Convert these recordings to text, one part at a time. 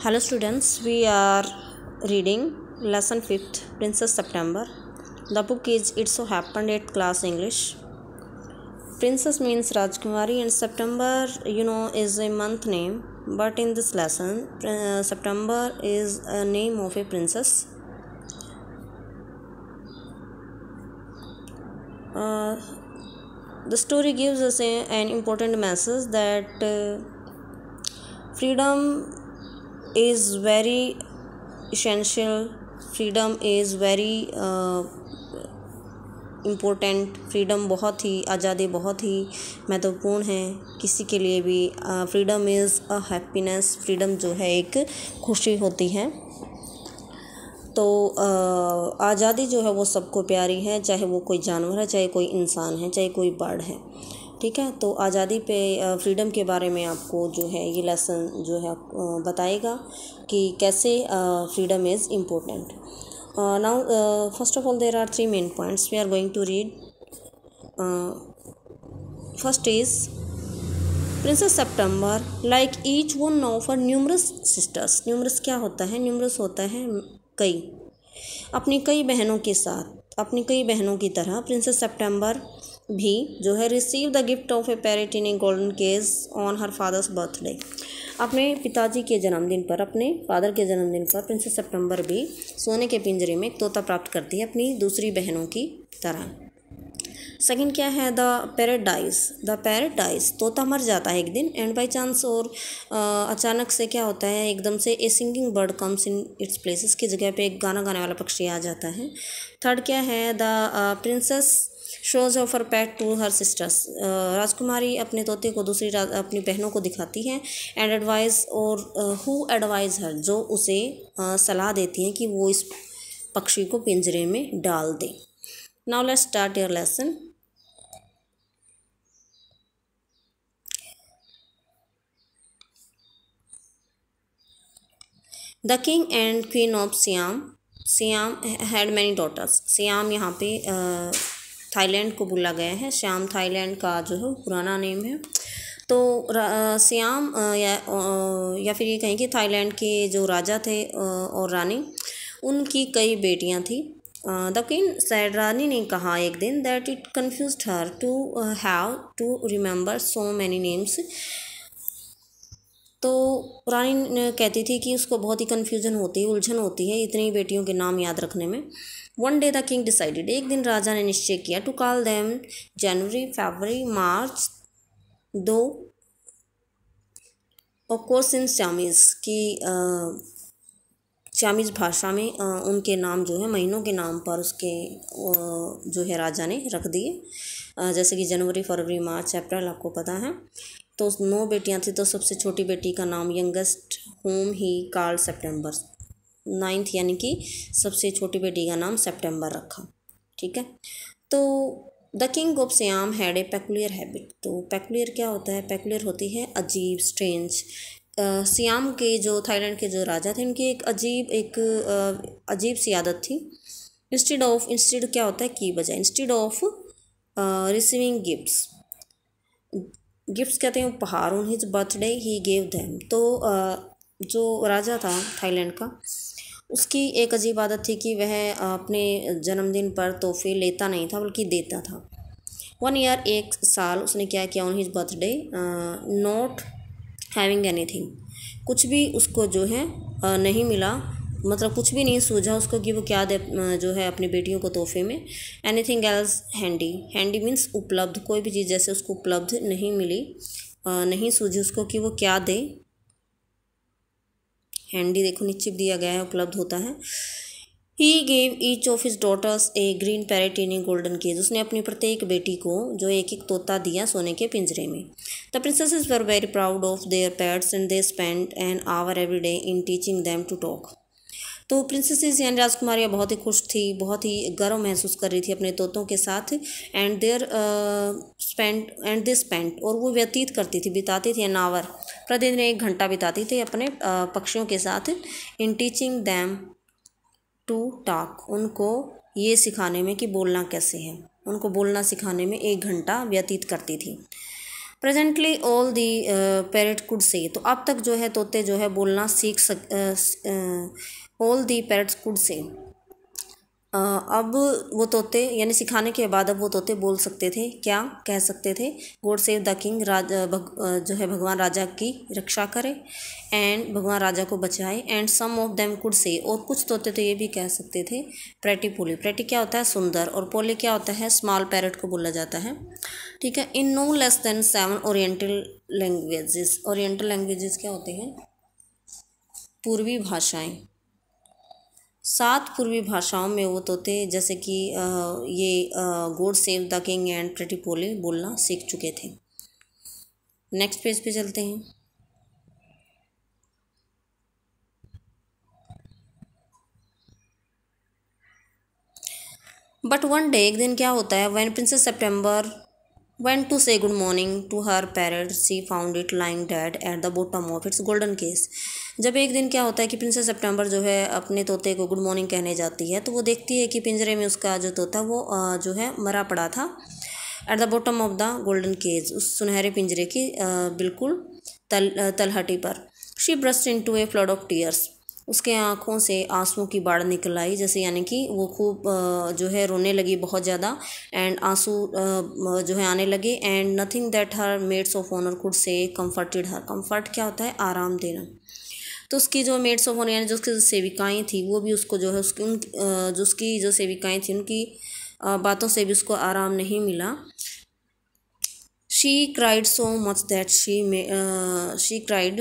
Hello students, we are reading lesson 5th Princess September. The book is It So Happened 8th class English. Princess means Rajkumari and September is a month name, but in this lesson September is a name of a princess. The story gives us an important message that freedom is very essential. Freedom is very important. Freedom बहुत ही, आज़ादी बहुत ही महत्वपूर्ण है किसी के लिए भी. Freedom is a happiness. Freedom जो है एक खुशी होती है. तो आज़ादी जो है वो सबको प्यारी है, चाहे वो कोई जानवर है, चाहे कोई इंसान है, चाहे कोई बर्ड है. ठीक है. तो आज़ादी पे फ्रीडम के बारे में आपको जो है ये लेसन जो है बताएगा कि कैसे freedom is important. Now first of all there are 3 main points we are going to read. First is princess September like each one of her numerous sisters. Numerous क्या होता है? न्यूमरस होता है कई. अपनी कई बहनों के साथ, अपनी कई बहनों की तरह प्रिंसेस सेप्टेम्बर भी जो है receive the gift of a parrot in a golden cage on her father's birthday. अपने पिताजी के जन्मदिन पर, अपने फादर के जन्मदिन पर प्रिंसेस सेप्टेम्बर भी सोने के पिंजरे में एक तोता प्राप्त करती है अपनी दूसरी बहनों की तरह. सेकंड क्या है? The paradise. द पैराडाइज, तोता मर जाता है एक दिन एंड बाई चांस और अचानक से क्या होता है, एकदम से a singing bird comes in its place. इसकी जगह पे एक गाना गाने वाला पक्षी आ जाता है. थर्ड क्या है? The princess shows off her pet to her sisters. राजकुमारी अपने तोते को दूसरी अपनी बहनों को दिखाती हैं. एंड एडवाइज, और हु एडवाइज हर, जो उसे सलाह देती हैं कि वो इस पक्षी को पिंजरे में डाल दे. Now let's start your lesson. The king and queen of Siam. Siam had many daughters. Siam यहाँ पे थाईलैंड को बोला गया है. श्याम थाईलैंड का जो है पुराना नेम है. तो सियाम या फिर ये कहें कि थाईलैंड के जो राजा थे और रानी, उनकी कई बेटियां थी. द क्वीन सैड, रानी ने कहा एक दिन, that it confused her to have to remember so many names. तो रानी कहती थी कि उसको बहुत ही कन्फ्यूजन होती है, उलझन होती है इतनी बेटियों के नाम याद रखने में. One day the king decided, एक दिन राजा ने निश्चय किया, टू कॉल देम जनवरी, फरवरी, मार्च, दो ऑफ कोर्स इन चामीज़ की चामीज़ भाषा में उनके नाम जो है महीनों के नाम पर उसके जो है राजा ने रख दिए. जैसे कि जनवरी, फरवरी, मार्च, अप्रैल, आपको पता है. तो 9 बेटियां थी. तो सबसे छोटी बेटी का नाम youngest home he called September. 9th यानी कि सबसे छोटी बेटी का नाम सेप्टेम्बर रखा. ठीक है. तो the king of Siam had a peculiar habit. तो पेकुलियर क्या होता है? पेकुलियर होती है अजीब, स्ट्रेंज. सियाम के जो थाईलैंड के जो राजा थे, उनकी एक अजीब सी आदत थी. इंस्टेड क्या होता है? की बजाय. इंस्टेड ऑफ रिसीविंग गिफ्ट्स कहते हैं उपहार, on his birthday he gave them. तो जो राजा था थाईलैंड का, उसकी एक अजीब आदत थी कि वह अपने जन्मदिन पर तोहफे लेता नहीं था बल्कि देता था. 1 ईयर, एक साल उसने क्या किया, on his birthday not having anything, कुछ भी उसको जो है नहीं मिला, मतलब कुछ भी नहीं सूझा उसको कि वो क्या दे जो है अपनी बेटियों को तोहफे में. Anything else handy. Handy means उपलब्ध. कोई भी चीज़ जैसे उसको उपलब्ध नहीं मिली, नहीं सूझी उसको कि वो क्या दे. हैंडी देखो नीचे दिया गया है, उपलब्ध होता है. He gave each of his daughters a green parrot in a golden cage. उसने अपनी प्रत्येक बेटी को जो एक एक तोता दिया सोने के पिंजरे में. The princesses were very proud of their pets and they spend an hour every day in teaching them to talk. तो प्रिंसेसेस यानी राजकुमारियाँ बहुत ही खुश थी, बहुत ही गर्व महसूस कर रही थी अपने तोतों के साथ. एंड दे स्पेंड, और वो व्यतीत करती थी, बिताती थी, एन आवर, प्रतिदिन 1 घंटा बिताती थी अपने पक्षियों के साथ. In teaching them to talk, उनको ये सिखाने में कि बोलना कैसे है, उनको बोलना सिखाने में 1 घंटा व्यतीत करती थी. Presently all the parrot could से, तो अब तक जो है तोते जो है बोलना सीख सक all the parrots could say, अब वो तोते यानी सिखाने के बाद अब वो तोते बोल सकते थे, क्या कह सकते थे, गॉड सेव द किंग, जो है भगवान राजा की रक्षा करे, एंड भगवान राजा को बचाए, and some of them could say, और कुछ तोते तो ये भी कह सकते थे, प्रेटी पोली, प्रेटी क्या होता है सुंदर, और पोली क्या होता है स्मॉल पैरट को बोला जाता है, ठीक है। In no less than 7 oriental languages, oriental languages क्या होते हैं, पूर्वी भाषाएं, 7 पूर्वी भाषाओं में वो तोते जैसे कि ये God save the king and pretty Polly बोलना सीख चुके थे। नेक्स्ट पेज पे चलते हैं। बट वन डे, एक दिन क्या होता है, when princess September went to say good morning to her parrot, she found it lying dead at the bottom of its golden case। जब एक दिन क्या होता है कि प्रिंसेस सितंबर जो है अपने तोते को गुड मॉर्निंग कहने जाती है, तो वो देखती है कि पिंजरे में उसका जो तोता वो जो है मरा पड़ा था, at the bottom of the golden cage, उस सुनहरे पिंजरे की बिल्कुल तलहटी पर। She burst into a flood of tears, उसके आँखों से आंसुओं की बाढ़ निकल आई, जैसे यानी कि वो खूब जो है रोने लगी बहुत ज़्यादा, एंड आंसू जो है आने लगे, and nothing that her maids of honour could say comforted her, comfort क्या होता है आराम देना, तो उसकी जो मेड्स ऑफ ऑनर यानी जो उसकी जो सेविकाएँ थी वो भी उसको जो है उसकी जो सेविकाएँ थी उनकी बातों से भी उसको आराम नहीं मिला। She cried so much that she cried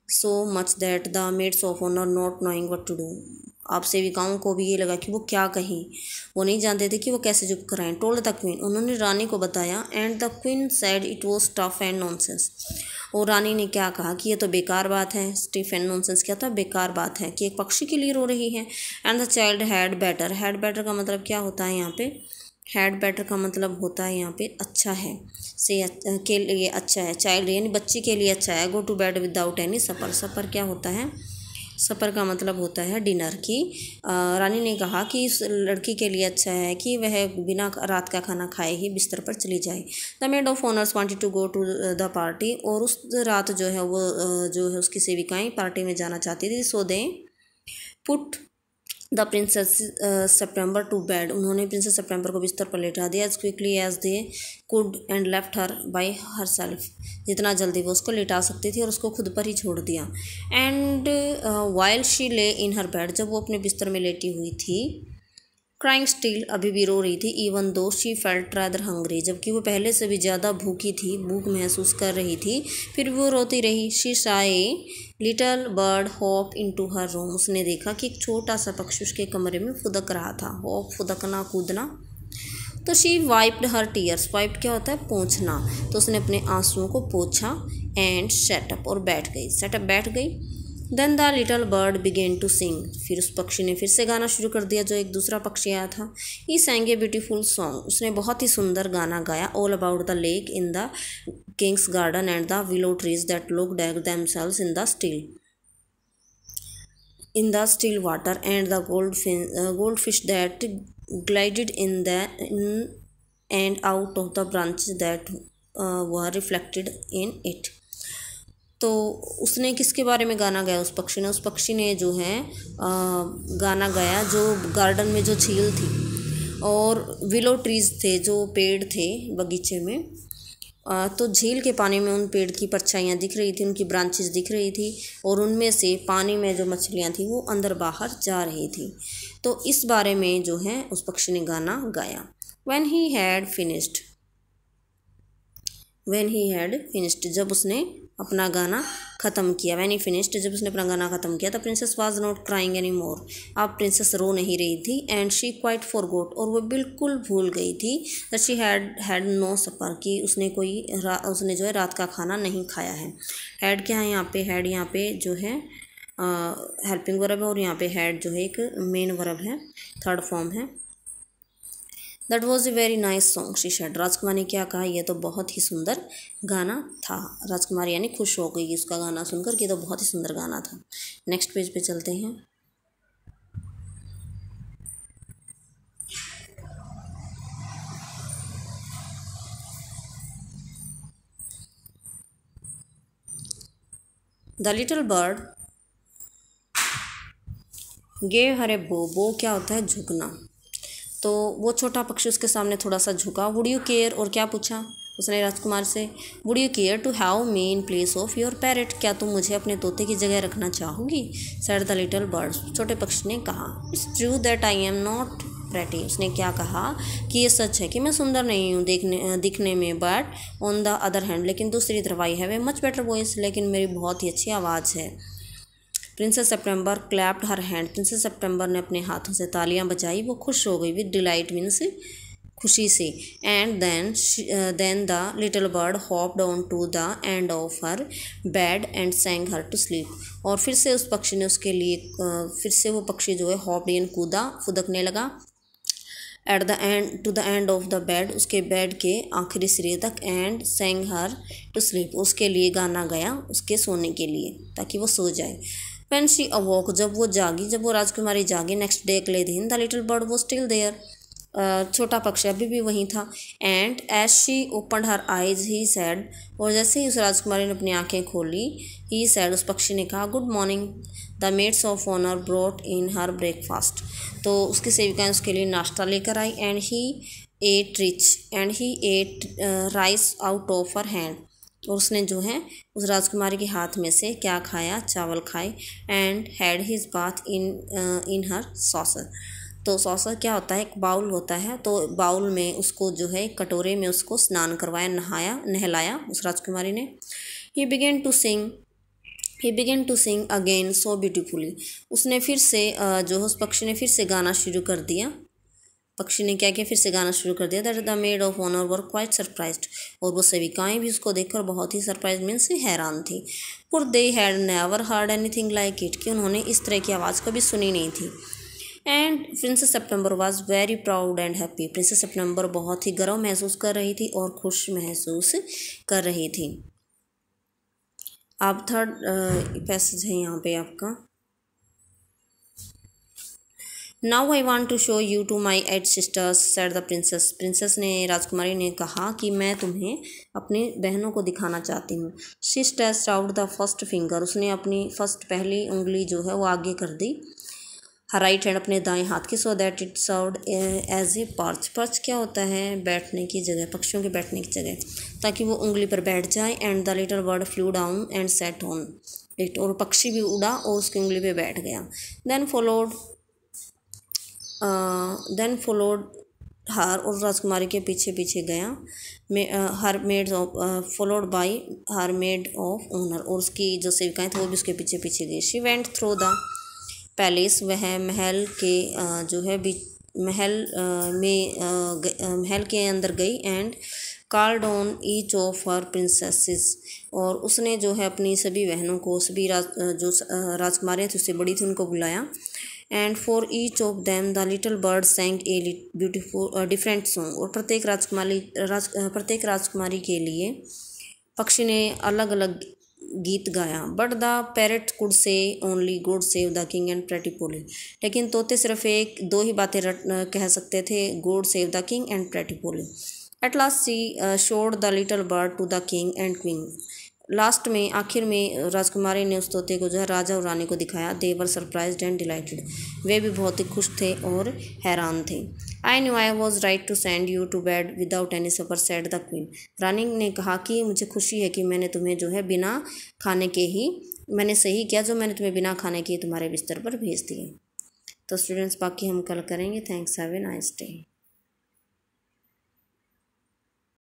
so much that the maids of honour not knowing what to do, आप सेविकाओं को भी ये लगा कि वो क्या कहें, वो नहीं जानते थे कि वो कैसे चुप कराएं। टोल्ड द क्वीन, उन्होंने रानी को बताया, and the queen said it was tough and nonsense, और रानी ने क्या कहा कि ये तो बेकार बात है, स्टिफ एंड नॉनसेंस क्या था, बेकार बात है कि एक पक्षी के लिए रो रही है। And the child had better, had better का मतलब क्या होता है यहाँ पे, हैड बेटर का मतलब होता है यहाँ पे अच्छा है, से के लिए अच्छा है, चाइल्ड यानी बच्ची के लिए अच्छा है। Go to bed without any supper, supper क्या होता है, सपर का मतलब होता है डिनर की। रानी ने कहा कि इस लड़की के लिए अच्छा है कि वह बिना रात का खाना खाए ही बिस्तर पर चली जाए। The maid of honours wanted to go to the party, और उस रात जो है वो जो है उसकी सेविकाएँ पार्टी में जाना चाहती थी। So they put the princess September to bed, उन्होंने प्रिंसेस सेप्टेम्बर को बिस्तर पर लेटा दिया, as quickly as they could, and left her by herself, जितना जल्दी वो उसको लेटा सकती थी और उसको खुद पर ही छोड़ दिया। एंड वाइल शी ले इन हर बेड, जब वो अपने बिस्तर में लेटी हुई थी, क्राइंग स्टिल, अभी भी रो रही थी, even though she felt rather hungry, जबकि वो पहले से भी ज़्यादा भूखी थी, भूख महसूस कर रही थी, फिर वो रोती रही। शी साए लिटल बर्ड हॉप इनटू हर रूम, उसने देखा कि एक छोटा सा पक्षी उसके कमरे में फुदक रहा था, हॉप फुदकना कूदना। तो she wiped her tears, wipe क्या होता है पोंछना, तो उसने अपने आंसुओं को पोंछा, एंड सेटअप, और बैठ गई, सेटअप बैठ गई। Then the little bird began to sing, फिर उस पक्षी ने फिर से गाना शुरू कर दिया, जो एक दूसरा पक्षी आया था। ही सैंग ए ब्यूटीफुल सॉन्ग, उसने बहुत ही सुंदर गाना गाया, all about the lake in the Kings garden and the willow trees that looked at themselves in the still water, and the goldfish that glided in and out of the branches that were reflected in it। तो उसने किसके बारे में गाना गाया, उस पक्षी ने, उस पक्षी ने जो है गाना गाया जो गार्डन में जो झील थी और विलो ट्रीज थे, जो पेड़ थे बगीचे में, तो झील के पानी में उन पेड़ की परछाइयाँ दिख रही थी, उनकी ब्रांचेस दिख रही थी, और उनमें से पानी में जो मछलियाँ थी वो अंदर बाहर जा रही थी। तो इस बारे में जो है उस पक्षी ने गाना गाया। When he had finished, जब उसने अपना गाना ख़त्म किया, When he finished, जब उसने अपना गाना ख़त्म किया, तो princess was not crying any more, अब प्रिंसेस रो नहीं रही थी, एंड शी क्वाइट फॉरगॉट, और वो बिल्कुल भूल गई थी, दैट शी हैड नो सपर, कि उसने उसने जो है रात का खाना नहीं खाया है। हैड क्या है यहाँ पे, हैड यहाँ पे जो है हेल्पिंग वर्ब है, और यहाँ पे हैड जो है एक मेन वर्ब है, थर्ड फॉर्म है। That was a very nice song she said, राजकुमार ने क्या कहा, यह तो बहुत ही सुंदर गाना था। राजकुमारी यानी खुश हो गई उसका गाना सुनकर कि तो बहुत ही सुंदर गाना था। नेक्स्ट पेज पे चलते हैं। The little bird gave her a bow, bow क्या होता है झुकना, तो वो छोटा पक्षी उसके सामने थोड़ा सा झुका। वुड यू केयर, और क्या पूछा उसने राजकुमार से, would you care to have me in place of your parrot, क्या तुम मुझे अपने तोते की जगह रखना चाहोगी, सेड द लिटिल बर्ड, छोटे पक्षी ने कहा। It's true that I am not pretty, उसने क्या कहा कि ये सच है कि मैं सुंदर नहीं हूँ दिखने में, but on the other hand, लेकिन दूसरी तरफ I have a much better voice, लेकिन मेरी बहुत ही अच्छी आवाज़ है। Princess September clapped her hand, princess September ने अपने हाथों से तालियां बजाई, वो खुश हो गई, विद डिलाइट मीन्स खुशी से। And then the little bird hopped on to the end of her bed and sang her to sleep, और फिर से उस पक्षी ने उसके लिए फिर से वो पक्षी जो है हॉप्ड यानी कूदा, फुदकने लगा, at the end to the end of the bed, उसके बेड के आखिरी सिरे तक, and sang her to sleep, उसके लिए गाना गया उसके सोने के लिए ताकि वो सो जाए। व्हेन शी अवोक, जब वो जागी, जब वो राजकुमारी जागी, नेक्स्ट डे अगले दिन, the little bird was still there, छोटा पक्षी अभी भी वहीं था। And as she opened her eyes he said, और जैसे ही उस राजकुमारी ने अपनी आंखें खोली, ही सैड, उस पक्षी ने कहा, good morning, the maids of honour brought in her breakfast, तो उसकी सेविकाएं उसके लिए नाश्ता लेकर आई। And he ate rice out of her hand, और उसने जो है उस राजकुमारी के हाथ में से क्या खाया, चावल खाए। And had his bath in her saucer, तो सॉसर क्या होता है, एक बाउल होता है, तो बाउल में उसको जो है कटोरे में उसको स्नान करवाया, नहलाया उस राजकुमारी ने। He began to sing again so beautifully, उसने फिर से जो उस पक्षी ने फिर से गाना शुरू कर दिया, पक्षी ने क्या किया, फिर से गाना शुरू कर दिया। That the maid of honour were quite surprised, और वो सेविकाएं भी उसको देखकर बहुत ही सरप्राइज मीन्स हैरान थी। For they had never heard anything like it, कि उन्होंने इस तरह की आवाज़ कभी सुनी नहीं थी। And princess September was very proud and happy, princess September बहुत ही गर्व महसूस कर रही थी और खुश महसूस कर रही थी। अब थर्ड पैसेज है यहाँ पे आपका, now I want to show you to my 8 sisters, said the princess, princess ने राजकुमारी ने कहा कि मैं तुम्हें अपनी बहनों को दिखाना चाहती हूँ। She stretched out the first finger, उसने अपनी पहली उंगली जो है वो आगे कर दी, हर राइट हैंड अपने दाएं हाथ की, so that it served as a perch, perch क्या होता है, बैठने की जगह, पक्षियों के बैठने की जगह, ताकि वो उंगली पर बैठ जाए। And the little bird flew down and set on it, और पक्षी भी उड़ा और उसकी उंगली पे बैठ गया। देन फॉलोड हर, और राजकुमारी के पीछे पीछे गया, her maid of followed by her maid of honour, और उसकी जो सेविकाएं थी वो भी उसके पीछे पीछे गई। She went through the palace, वह महल के जो है महल के अंदर गई। And called on each of her princesses, और उसने जो है अपनी सभी बहनों को, सभी जो राजकुमारियाँ थी उससे बड़ी थी उनको बुलाया। And for each of them the little bird सैंग a beautiful different song, और प्रत्येक राजकुमारी के लिए पक्षी ने अलग अलग गीत गाया। But the parrot could say only good save the king and pretty Polly, लेकिन तोते सिर्फ दो ही बातें कह सकते थे, good save the king and pretty Polly. At last she showed the little bird to the king and queen, last में आखिर में राजकुमारी ने उस तोते को जो है राजा और रानी को दिखाया। They were surprised and delighted, वे भी बहुत ही खुश थे और हैरान थे। I knew I was right to send you to bed without any supper, said the queen, रानी ने कहा कि मुझे खुशी है कि मैंने तुम्हें जो है बिना खाने के ही, मैंने सही किया जो मैंने तुम्हें बिना खाने के तुम्हारे बिस्तर पर भेज दिए। तो स्टूडेंट्स बाकी हम कल करेंगे। Thanks, have a nice day.